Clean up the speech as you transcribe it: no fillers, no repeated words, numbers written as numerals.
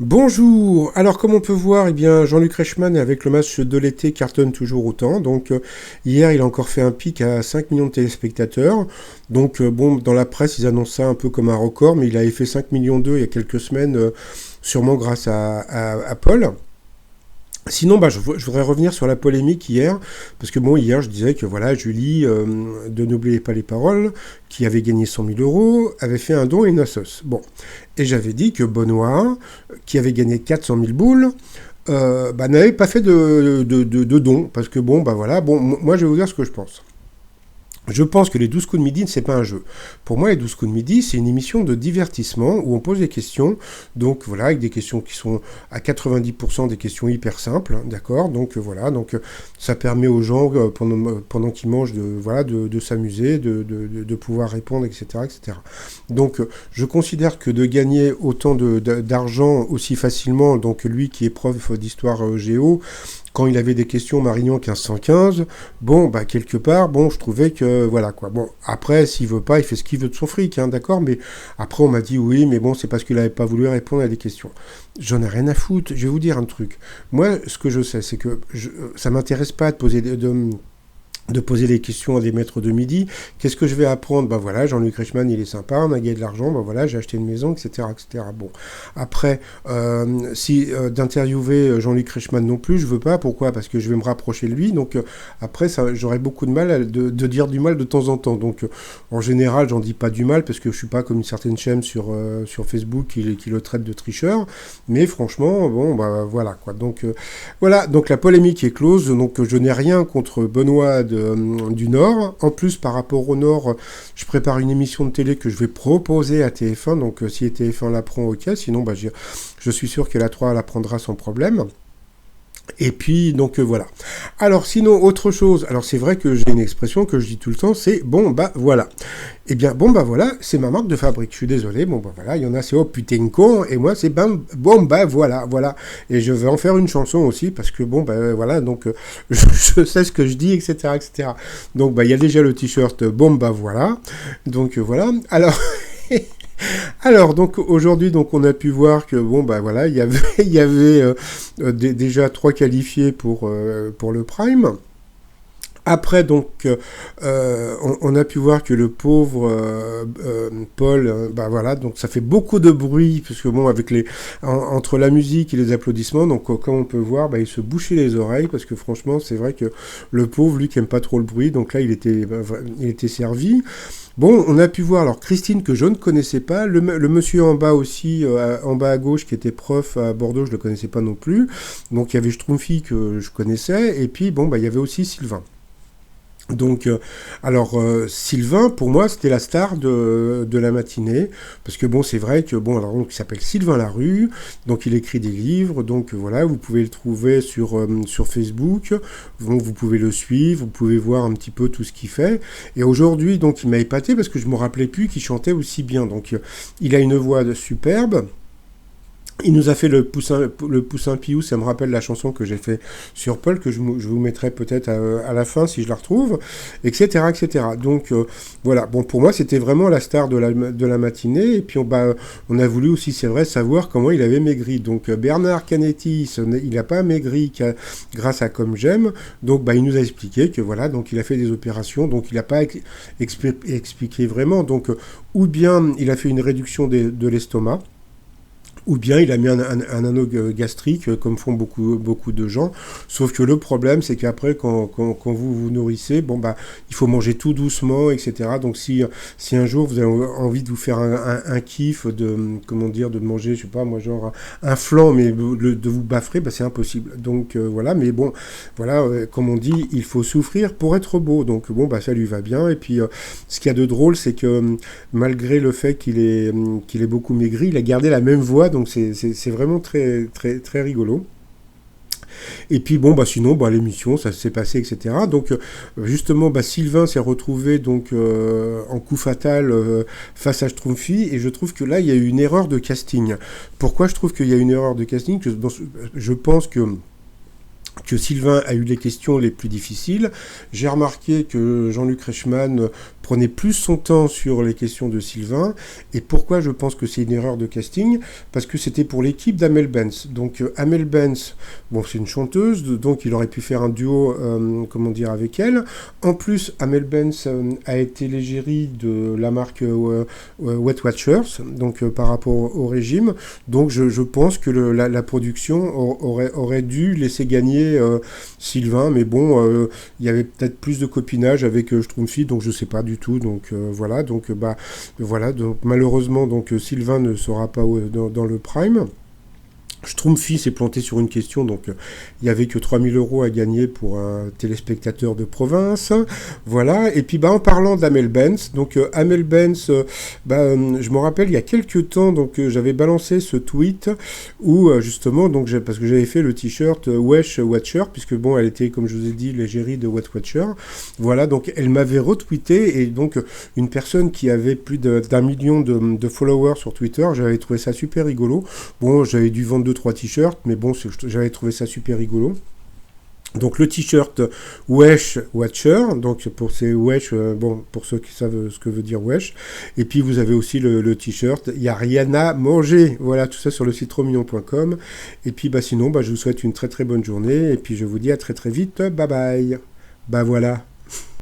Bonjour. Alors comme on peut voir, eh bien Jean-Luc Reichmann avec le match de l'été cartonne toujours autant. Donc hier, il a encore fait un pic à 5 millions de téléspectateurs. Donc bon, dans la presse, ils annoncent ça un peu comme un record, mais il avait fait 5 millions d'eux il y a quelques semaines, sûrement grâce à Paul. Sinon, je voudrais revenir sur la polémique hier, parce que bon, hier, je disais que voilà, Julie, de N'oubliez pas les paroles, qui avait gagné 100 000 euros, avait fait un don et une assos. Bon, et j'avais dit que Benoît, qui avait gagné 400 000 boules, n'avait pas fait de don, parce que bon, voilà, bon, moi, je vais vous dire ce que je pense. Je pense que les 12 coups de midi, c'est pas un jeu. Pour moi, les 12 coups de midi, c'est une émission de divertissement où on pose des questions. Donc voilà, avec des questions qui sont à 90% des questions hyper simples, hein, d'accord. Donc voilà, donc ça permet aux gens pendant qu'ils mangent de s'amuser, de pouvoir répondre, etc., etc. Donc je considère que de gagner autant d'argent aussi facilement, donc lui qui est prof d'histoire géo, quand il avait des questions Marignan 1515, bon, quelque part, bon, je trouvais que, voilà, quoi. Bon, après, s'il veut pas, il fait ce qu'il veut de son fric, hein, d'accord, mais après, on m'a dit, oui, mais bon, c'est parce qu'il avait pas voulu répondre à des questions. J'en ai rien à foutre, je vais vous dire un truc. Moi, ce que je sais, c'est que ça m'intéresse pas de poser des questions à des maîtres de midi. Qu'est-ce que je vais apprendre? Voilà, Jean-Luc Reichmann, il est sympa, on a gagné de l'argent, voilà, j'ai acheté une maison, etc., etc. Bon, après, d'interviewer Jean-Luc Reichmann non plus, je veux pas. Pourquoi? Parce que je vais me rapprocher de lui, donc après, j'aurais beaucoup de mal de dire du mal de temps en temps. Donc, en général, j'en dis pas du mal, parce que je suis pas comme une certaine chaîne sur Facebook qui le traite de tricheur, mais franchement, bon, voilà, quoi. Donc, voilà, donc la polémique est close, donc je n'ai rien contre Benoît du Nord. En plus, par rapport au Nord, je prépare une émission de télé que je vais proposer à TF1. Donc, si TF1 la prend, ok. Sinon, je suis sûr que la 3 la prendra sans problème. Et puis, donc voilà. Alors, sinon, autre chose. Alors, c'est vrai que j'ai une expression que je dis tout le temps, c'est bon, voilà. Eh bien, bon, voilà, c'est ma marque de fabrique. Je suis désolé, bon, voilà, il y en a, c'est oh putain con, et moi, c'est bon, voilà. Et je vais en faire une chanson aussi, parce que bon, voilà, donc, je sais ce que je dis, etc., etc. Donc, il y a déjà le t-shirt, bon, voilà. Donc, voilà. Alors, donc aujourd'hui, donc on a pu voir que bon voilà, il y avait déjà 3 qualifiés pour le Prime. Après, donc, on a pu voir que le pauvre Paul, voilà, donc ça fait beaucoup de bruit, parce que bon, entre la musique et les applaudissements, donc comme on peut voir, il se bouchait les oreilles, parce que franchement, c'est vrai que le pauvre, lui qui aime pas trop le bruit, donc là, il était servi. Bon, on a pu voir, alors Christine, que je ne connaissais pas, le monsieur en bas aussi, en bas à gauche, qui était prof à Bordeaux, je ne le connaissais pas non plus, donc il y avait Schtroumpfy que je connaissais, et puis bon, il y avait aussi Sylvain. Donc, Sylvain, pour moi, c'était la star de la matinée, parce que bon, c'est vrai que bon, alors donc, il s'appelle Sylvain Larue, donc il écrit des livres, donc voilà, vous pouvez le trouver sur Facebook, donc vous pouvez le suivre, vous pouvez voir un petit peu tout ce qu'il fait. Et aujourd'hui, donc, il m'a épaté parce que je me rappelais plus qu'il chantait aussi bien. Donc, il a une voix superbe. Il nous a fait le poussin Piou, ça me rappelle la chanson que j'ai fait sur Paul, que je vous mettrai peut-être à la fin si je la retrouve, etc. etc. Donc voilà, bon pour moi c'était vraiment la star de la matinée, et puis on a voulu aussi, c'est vrai, savoir comment il avait maigri. Donc Bernard Canetti, il n'a pas maigri grâce à Comme J'aime, donc il nous a expliqué que voilà, donc il a fait des opérations, donc il n'a pas expliqué vraiment, donc ou bien il a fait une réduction de l'estomac, ou bien il a mis un anneau gastrique, comme font beaucoup de gens. Sauf que le problème, c'est qu'après, quand vous vous nourrissez, il faut manger tout doucement, etc. Donc si un jour vous avez envie de vous faire un kiff, de manger, je sais pas, moi, genre un flan, mais de vous baffrer, c'est impossible. Donc voilà, mais bon, voilà, comme on dit, il faut souffrir pour être beau. Donc ça lui va bien. Et puis, ce qu'il y a de drôle, c'est que malgré le fait qu'il ait beaucoup maigri, il a gardé la même voix. Donc c'est vraiment très, très, très rigolo. Et puis sinon l'émission ça s'est passé, etc. Donc justement Sylvain s'est retrouvé donc en coup fatal face à Schtroumpfy, et je trouve que là il y a eu une erreur de casting. Pourquoi je trouve qu'il y a une erreur de casting? Je pense que que Sylvain a eu les questions les plus difficiles. J'ai remarqué que Jean-Luc Reichmann prenait plus son temps sur les questions de Sylvain. Et pourquoi je pense que c'est une erreur de casting? Parce que c'était pour l'équipe d'Amel Benz. Donc Amel Benz, bon, c'est une chanteuse, donc il aurait pu faire un duo, avec elle. En plus, Amel Benz a été l'égérie de la marque Weight Watchers, donc par rapport au régime. Donc je pense que la production aurait dû laisser gagner Sylvain, mais bon, il y avait peut-être plus de copinage avec Schtroumpfy, donc je sais pas du tout. Donc voilà, donc malheureusement, donc Sylvain ne sera pas dans le prime. Schtroumpfy s'est planté sur une question, donc il n'y avait que 3000 € à gagner pour un téléspectateur de province. Voilà, et puis en parlant d'Amel Benz, donc Amel Benz, je me rappelle il y a quelques temps, donc j'avais balancé ce tweet où justement, donc parce que j'avais fait le t-shirt Wesh Watcher, puisque bon, elle était, comme je vous ai dit, l'égérie de Weight Watcher. Voilà, donc elle m'avait retweeté, et donc une personne qui avait plus d'1 million de followers sur Twitter, j'avais trouvé ça super rigolo. Bon, j'avais dû vendre 2-3 t-shirts, mais bon, j'avais trouvé ça super rigolo. Donc le t-shirt Wesh Watcher, donc pour ces Wesh, pour ceux qui savent ce que veut dire Wesh, et puis vous avez aussi le t-shirt, il n'y a rien à manger, voilà, tout ça sur le site romillon.com, et puis sinon, je vous souhaite une très très bonne journée, et puis je vous dis à très très vite, bye bye, voilà.